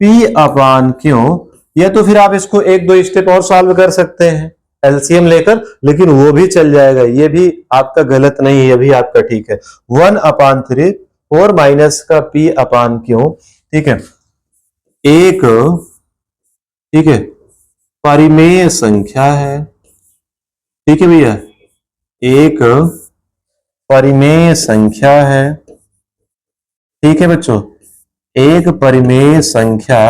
P अपान क्यों, या तो फिर आप इसको एक दो स्टेप और सॉल्व कर सकते हैं एलसीएम लेकर, लेकिन वो भी चल जाएगा, ये भी आपका गलत नहीं है, ये भी आपका ठीक है। 1/3 4 माइनस का P अपान क्यों, ठीक है, एक, ठीक है, परिमेय संख्या है, ठीक है भैया, एक परिमेय संख्या है, ठीक है बच्चों, एक परिमेय संख्या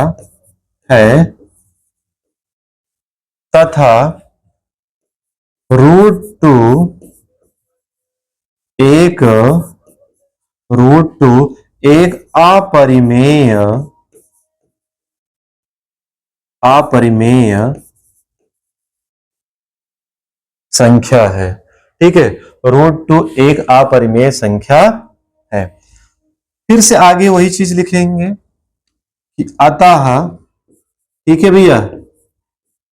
है तथा √2 एक अपरिमेय संख्या है, ठीक है, √2 एक अपरिमेय संख्या है। फिर से आगे वही चीज लिखेंगे कि अतः, ठीक है भैया,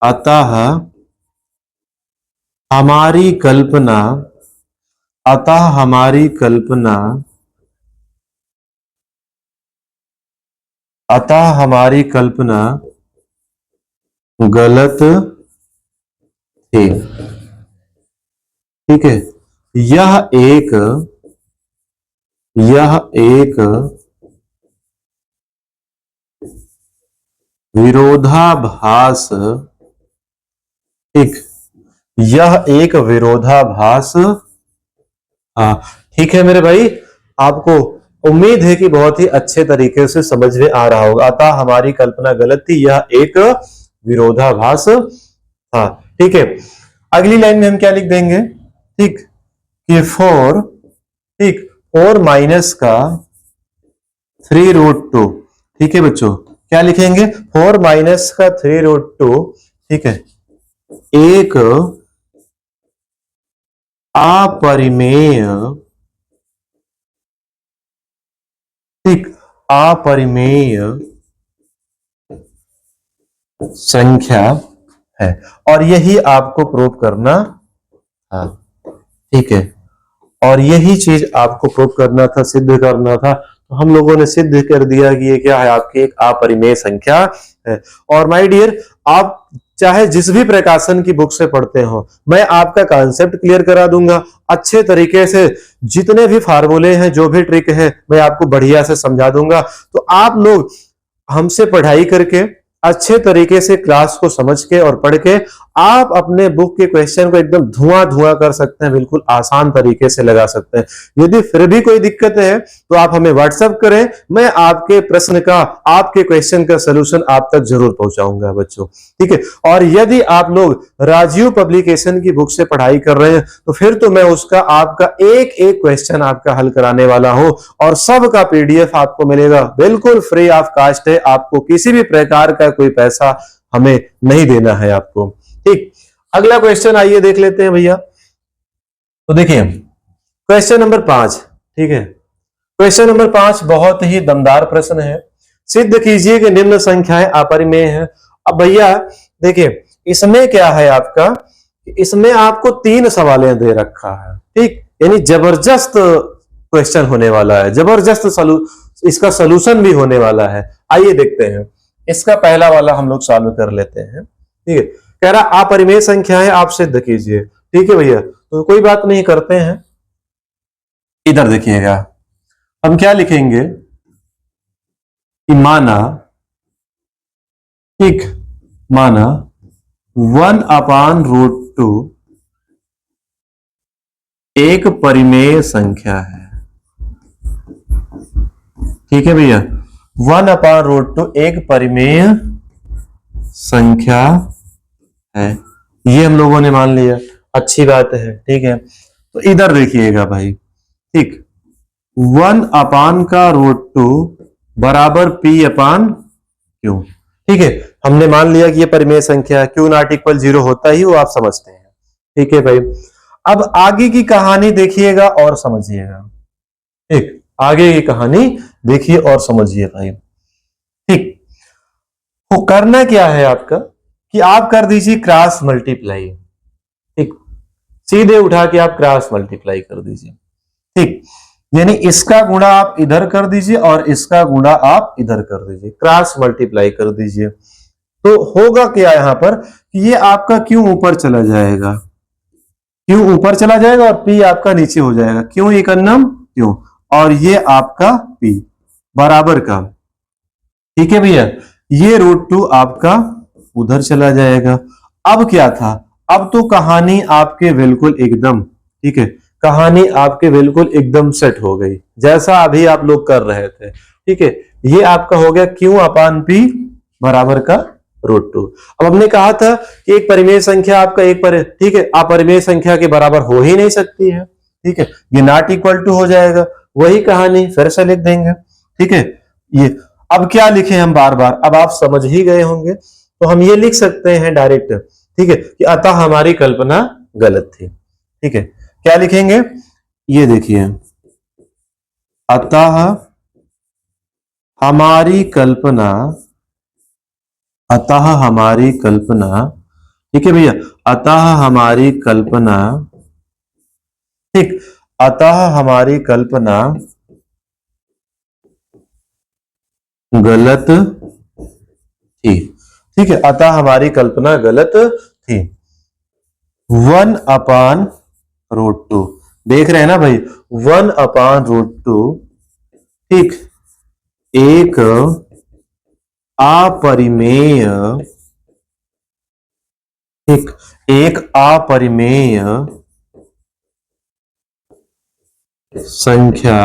अतः हमारी कल्पना, अतः हमारी कल्पना, अतः हमारी कल्पना गलत थी, ठीक है, यह एक विरोधाभास, ठीक, यह एक विरोधाभास, हाँ ठीक है मेरे भाई, आपको उम्मीद है कि बहुत ही अच्छे तरीके से समझ में आ रहा होगा। अतः हमारी कल्पना गलत थी, यह एक विरोधाभास, हाँ ठीक है। अगली लाइन में हम क्या लिख देंगे, ठीक, कि 4, ठीक, 4 माइनस का 3√2, ठीक है बच्चों, क्या लिखेंगे, 4 माइनस का 3√2, ठीक है, एक अपरिमेय, ठीक, अपरिमेय संख्या है, और यही आपको प्रूव करना था, ठीक है, और यही चीज आपको प्रूव करना था, सिद्ध करना था, तो हम लोगों ने सिद्ध कर दिया कि ये क्या है, आपकी एक अपरिमेय संख्या है। और माय डियर, आप चाहे जिस भी प्रकाशन की बुक से पढ़ते हो, मैं आपका कॉन्सेप्ट क्लियर करा दूंगा अच्छे तरीके से, जितने भी फार्मूले हैं, जो भी ट्रिक है, मैं आपको बढ़िया से समझा दूंगा। तो आप लोग हमसे पढ़ाई करके अच्छे तरीके से क्लास को समझ के और पढ़ के आप अपने बुक के क्वेश्चन को एकदम धुआं कर सकते हैं, बिल्कुल आसान तरीके से लगा सकते हैं। यदि फिर भी कोई दिक्कत है तो आप हमें व्हाट्सएप करें, मैं आपके प्रश्न का, आपके क्वेश्चन का सलूशन आप तक जरूर पहुंचाऊंगा बच्चों, ठीक है। और यदि आप लोग राजीव पब्लिकेशन की बुक से पढ़ाई कर रहे हैं तो फिर तो मैं उसका आपका एक एक क्वेश्चन आपका हल कराने वाला हूं, और सबका पीडीएफ आपको मिलेगा, बिल्कुल फ्री ऑफ कॉस्ट है, आपको किसी भी प्रकार का कोई पैसा हमें नहीं देना है आपको, ठीक। अगला क्वेश्चन आइए देख लेते हैं भैया। तो देखिए क्वेश्चन नंबर 5, ठीक है, क्वेश्चन नंबर 5 बहुत ही दमदार प्रश्न है। सिद्ध कीजिए कि निम्न संख्याएं अपरिमेय है। अब भैया देखिए, इसमें क्या है आपका, इसमें आपको 3 सवालें दे रखा है, ठीक, यानी जबरदस्त क्वेश्चन होने वाला है, जबरदस्त इसका सलूशन भी होने वाला है। आइए देखते हैं, इसका पहला वाला हम लोग सॉल्व कर लेते हैं, ठीक है। कह रहा अपरिमेय संख्याएं आप सिद्ध कीजिए, ठीक है भैया, तो कोई बात नहीं, करते हैं। इधर देखिएगा, हम क्या लिखेंगे कि माना, ठीक, माना 1/√2 एक परिमेय संख्या है, ठीक है भैया, 1/√2 एक परिमेय संख्या है, ये हम लोगों ने मान लिया, अच्छी बात है, ठीक है। तो इधर देखिएगा भाई, ठीक, 1/√2 बराबर P/Q, ठीक है, हमने मान लिया कि ये परिमेय संख्या है, Q नॉट इक्वल 0 होता ही वो आप समझते हैं, ठीक है भाई। अब आगे की कहानी देखिएगा और समझिएगा, ठीक, आगे की कहानी देखिए और समझिए भाई, ठीक। तो करना क्या है आपका कि आप कर दीजिए क्रॉस मल्टीप्लाई, ठीक, सीधे उठा के आप क्रॉस मल्टीप्लाई कर दीजिए, ठीक। यानी इसका गुणा आप इधर कर दीजिए और इसका गुणा आप इधर कर दीजिए, क्रॉस मल्टीप्लाई कर दीजिए। तो होगा क्या यहां पर कि ये आपका क्यों ऊपर चला जाएगा, क्यों ऊपर चला जाएगा और पी आपका नीचे हो जाएगा, क्यों एक अन्नम क्यों, और ये आपका पी बराबर का, ठीक है भैया, ये √2 आपका उधर चला जाएगा। अब क्या था, अब तो कहानी आपके बिल्कुल एकदम, ठीक है, कहानी आपके बिल्कुल एकदम सेट हो गई जैसा अभी आप लोग कर रहे थे, ठीक है। ये आपका हो गया Q अपान P बराबर का √2। अब हमने कहा था कि एक परिमेय संख्या आपका ठीक है, अपरिमेय संख्या के बराबर हो ही नहीं सकती है, ठीक है, ये नॉट इक्वल टू हो जाएगा, वही कहानी फिर से लिख देंगे, ठीक है। ये अब क्या लिखे हम बार बार, अब आप समझ ही गए होंगे, तो हम ये लिख सकते हैं डायरेक्ट, ठीक है, कि अतः हमारी कल्पना गलत थी, ठीक है। क्या लिखेंगे, ये देखिए, अतः हमारी कल्पना, अतः हमारी कल्पना, ठीक है भैया, अतः हमारी कल्पना, ठीक, अतः हमारी कल्पना गलत थी, ठीक है, अतः हमारी कल्पना गलत थी। 1/√2 देख रहे हैं ना भाई, 1/√2, ठीक, एक अपरिमेय, ठीक, एक अपरिमेय संख्या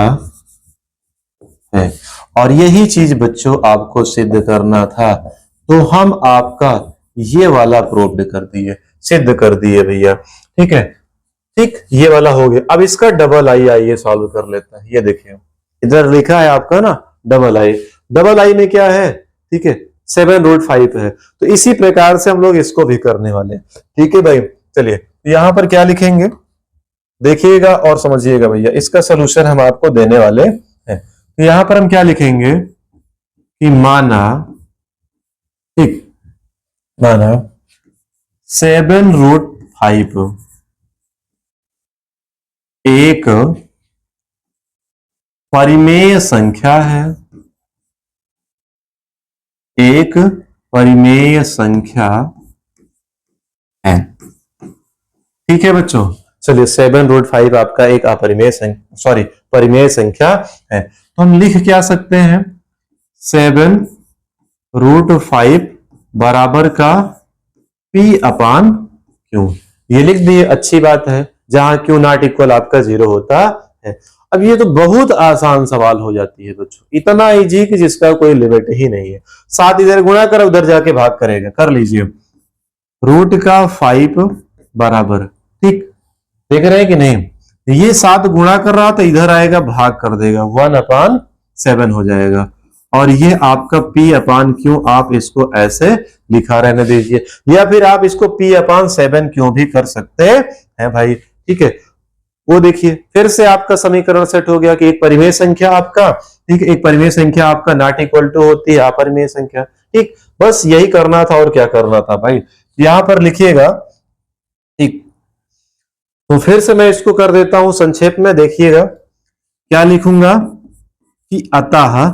है, और यही चीज बच्चों आपको सिद्ध करना था, तो हम आपका ये वाला प्रूव कर दिए, सिद्ध कर दिए भैया, ठीक है, ठीक, ये वाला हो गया। अब इसका डबल आई आइए सॉल्व कर लेते हैं। ये देखिए इधर लिखा है आपका ना डबल आई, डबल आई में क्या है, ठीक है, 7√5 है, तो इसी प्रकार से हम लोग इसको भी करने वाले हैं, ठीक है भाई। चलिए यहां पर क्या लिखेंगे देखिएगा और समझिएगा भैया, इसका सोल्यूशन हम आपको देने वाले हैं। तो यहां पर हम क्या लिखेंगे कि माना, ठीक, माना 7√5 एक परिमेय संख्या है, एक परिमेय संख्या है, ठीक है बच्चों। चलिए 7√5 आपका एक अपरिमेय संख्या, सॉरी परिमेय संख्या है, तो हम लिख क्या सकते हैं, 7√5 बराबर का P/Q, ये लिख दिए, अच्छी बात है, जहां Q नॉट इक्वल आपका 0 होता है। अब ये तो बहुत आसान सवाल हो जाती है बच्चों, इतना इजी कि जिसका कोई लिमिट ही नहीं है। 7 इधर गुणा कर, उधर जाके भाग करेगा, कर लीजिए, √5 बराबर, ठीक, देख रहे हैं कि नहीं, ये 7 गुणा कर रहा था, इधर आएगा भाग कर देगा, 1/7 हो जाएगा, और ये आपका P/Q, आप इसको ऐसे लिखा रहने दीजिए, या फिर आप इसको P/7 क्यों भी कर सकते हैं भाई, ठीक है। वो देखिए फिर से आपका समीकरण सेट हो गया कि एक परिमेय संख्या आपका, ठीक, एक परिमेय संख्या आपका नॉट इक्वल टू होती है अपरिमेय संख्या, ठीक, बस यही करना था और क्या करना था भाई। यहां पर लिखिएगा, ठीक, तो फिर से मैं इसको कर देता हूं संक्षेप में, देखिएगा क्या लिखूंगा कि अतः,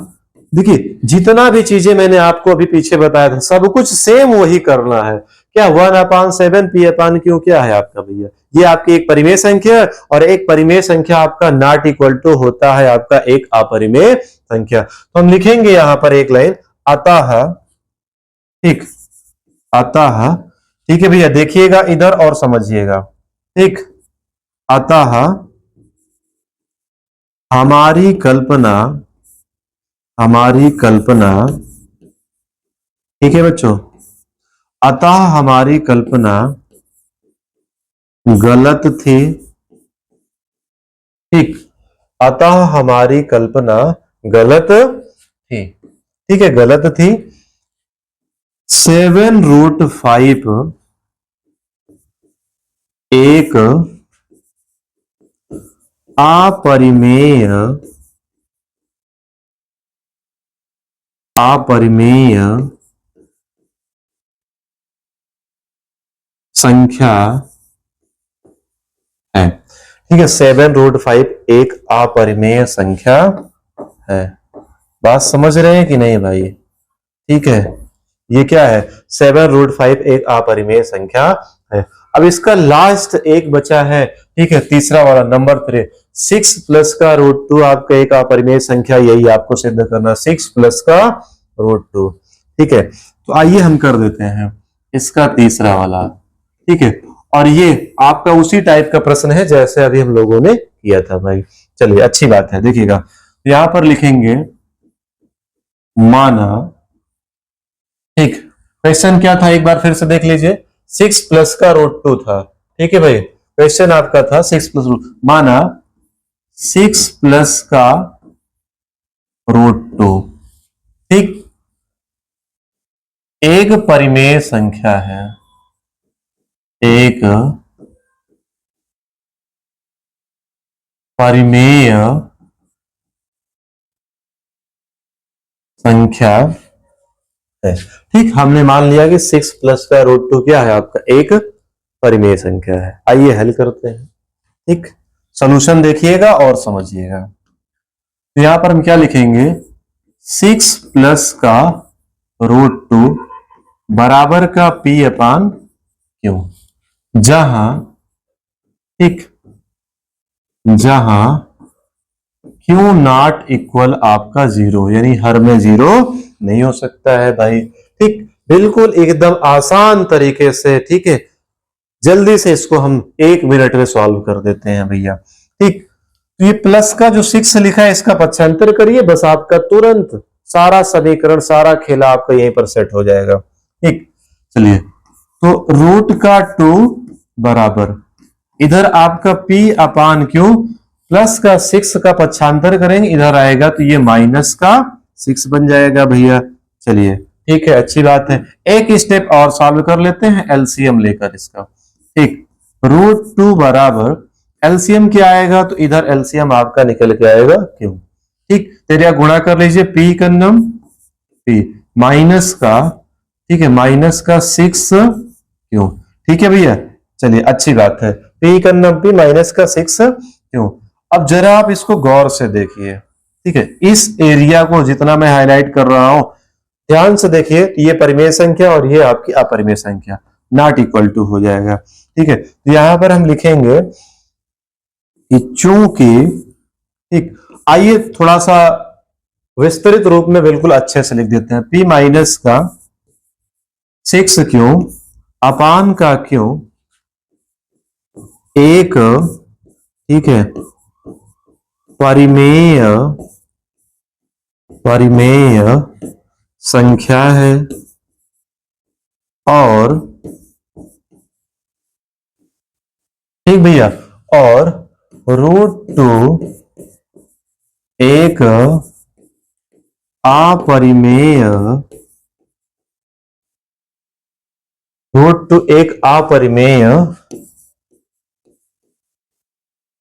देखिए जितना भी चीजें मैंने आपको अभी पीछे बताया था सब कुछ सेम वही करना है, क्या 1/7 P/Q क्या है आपका भैया, ये आपकी एक परिमेय संख्या, और एक परिमेय संख्या आपका नॉट इक्वल टू होता है आपका एक अपरिमेय संख्या। तो हम लिखेंगे यहां पर एक लाइन, अतः, ठीक, अतः, ठीक है भैया, देखिएगा इधर और समझिएगा, ठीक, अतः हमारी कल्पना, हमारी कल्पना, ठीक है बच्चों, अतः हमारी कल्पना गलत थी, ठीक, अतः हमारी कल्पना गलत थी, ठीक है, गलत थी। 7√5 एक अपरिमेय, अपरिमेय संख्या है, ठीक है, 7√5 एक अपरिमेय संख्या है। बात समझ रहे हैं कि नहीं भाई? ठीक है, ये क्या है? 7√5 एक अपरिमेय संख्या है। अब इसका लास्ट एक बचा है, ठीक है, तीसरा वाला नंबर 3, 6 प्लस का √2 आपका एक अपरिमेय संख्या, यही आपको सिद्ध करना, 6 प्लस का √2। ठीक है, तो आइए हम कर देते हैं इसका तीसरा वाला। ठीक है, और ये आपका उसी टाइप का प्रश्न है जैसे अभी हम लोगों ने किया था भाई। चलिए, अच्छी बात है, देखिएगा यहां पर लिखेंगे माना, ठीक, क्वेश्चन क्या था एक बार फिर से देख लीजिए, 6 प्लस का √2 था। ठीक है भाई, क्वेश्चन आपका था 6 प्लस माना 6 प्लस का √2, ठीक, एक परिमेय संख्या है, एक परिमेय संख्या है। ठीक, हमने मान लिया कि 6 प्लस का √2 क्या है आपका, एक परिमेय संख्या है। आइए हल करते हैं। ठीक, सॉल्यूशन देखिएगा और समझिएगा। तो यहां पर हम क्या लिखेंगे, 6 प्लस का √2 बराबर का P/Q, जहां, ठीक, जहां Q नॉट इक्वल आपका 0, यानी हर में 0 नहीं हो सकता है भाई। ठीक, बिल्कुल एकदम आसान तरीके से, ठीक है, जल्दी से इसको हम 1 मिनट में सॉल्व कर देते हैं भैया। ठीक, तो ये प्लस का जो 6 लिखा है इसका पक्षांतर करिए, बस आपका तुरंत सारा समीकरण, सारा खेला आपका यहीं पर सेट हो जाएगा। ठीक, चलिए, तो √2 बराबर, इधर आपका P/Q, प्लस का 6 का पक्षांतर करेंगे, इधर आएगा तो ये माइनस का 6 बन जाएगा भैया। चलिए, ठीक है, अच्छी बात है। एक स्टेप और सॉल्व कर लेते हैं एलसीएम लेकर इसका। ठीक, √2 बराबर एलसीएम क्या आएगा, तो इधर एलसीएम आपका निकल के आएगा क्यों। ठीक, तेरे गुणा कर लीजिए, P कन्नम P माइनस का, ठीक है, माइनस का 6 क्यों। ठीक है भैया, चलिए, अच्छी बात है, P कन्नम P माइनस का 6 क्यों। अब जरा आप इसको गौर से देखिए, ठीक है, इस एरिया को जितना मैं हाईलाइट कर रहा हूं ध्यान से देखिए, ये परिमेय संख्या और ये आपकी अपरिमेय संख्या नॉट इक्वल टू हो जाएगा। ठीक है, तो यहां पर हम लिखेंगे कि चूंकि, ठीक, आइए थोड़ा सा विस्तृत रूप में बिल्कुल अच्छे से लिख देते हैं, P माइनस का 6 क्यों अपान का क्यों एक, ठीक है, परिमेय संख्या है, और, ठीक भैया, और √2 एक अपरिमेय, √2 एक अपरिमेय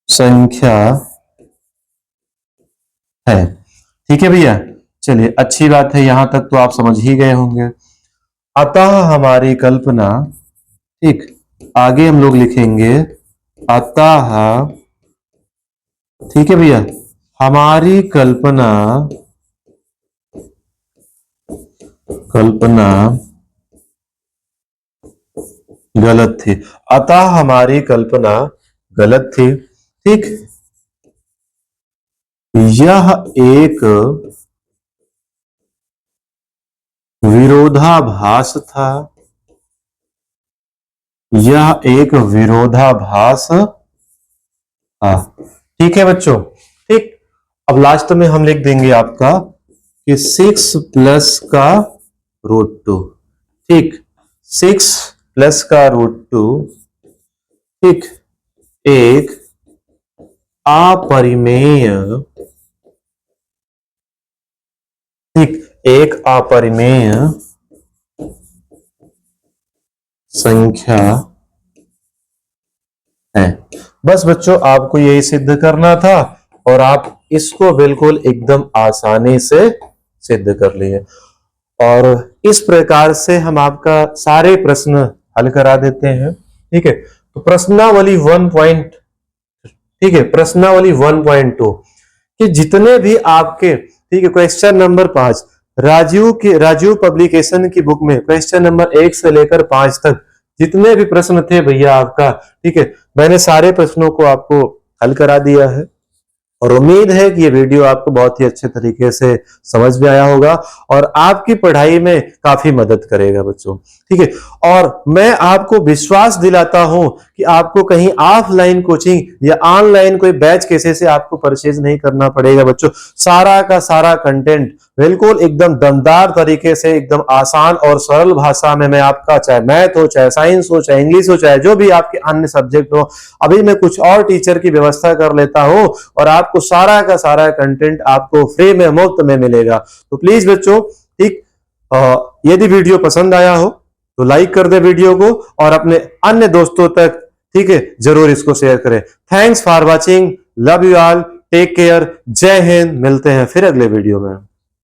संख्या है। ठीक है भैया, चलिए, अच्छी बात है, यहां तक तो आप समझ ही गए होंगे। अतः हमारी कल्पना, ठीक, आगे हम लोग लिखेंगे अतः, ठीक है भैया, हमारी कल्पना गलत थी। अतः हमारी कल्पना गलत थी। ठीक, यह एक विरोधाभास था, यह एक विरोधाभास था। ठीक है बच्चों, ठीक, अब लास्ट में हम लिख देंगे आपका कि 6 प्लस का √2, ठीक, 6 प्लस का √2, ठीक, एक अपरिमेय, ठीक, एक अपरिमेय संख्या है। बस बच्चों, आपको यही सिद्ध करना था और आप इसको बिल्कुल एकदम आसानी से सिद्ध कर लिए। और इस प्रकार से हम आपका सारे प्रश्न हल करा देते हैं। ठीक है, तो प्रश्नावली ठीक है, प्रश्नावली 1.2 कि जितने भी आपके, ठीक है, क्वेश्चन नंबर 5 राजीव पब्लिकेशन की बुक में क्वेश्चन नंबर 1 से लेकर 5 तक जितने भी प्रश्न थे भैया आपका, ठीक है, मैंने सारे प्रश्नों को आपको हल करा दिया है और उम्मीद है कि ये वीडियो आपको बहुत ही अच्छे तरीके से समझ में आया होगा और आपकी पढ़ाई में काफी मदद करेगा बच्चों, ठीक है। और मैं आपको विश्वास दिलाता हूं कि आपको कहीं ऑफलाइन कोचिंग या ऑनलाइन कोई बैच कैसे से आपको परचेज नहीं करना पड़ेगा बच्चों। सारा का सारा कंटेंट बिल्कुल एकदम दमदार तरीके से, एकदम आसान और सरल भाषा में मैं आपका, चाहे मैथ हो, चाहे साइंस हो, चाहे इंग्लिश हो, चाहे जो भी आपके अन्य सब्जेक्ट हो, अभी मैं कुछ और टीचर की व्यवस्था कर लेता हूं और आपको सारा का सारा कंटेंट आपको फ्री में, मुफ्त में मिलेगा। तो प्लीज बच्चों, ठीक, यदि वीडियो पसंद आया हो तो लाइक कर दे वीडियो को और अपने अन्य दोस्तों तक, ठीक है, जरूर इसको शेयर करें। Thanks for watching, love you all, take care, जय हिंद। मिलते हैं फिर अगले वीडियो में।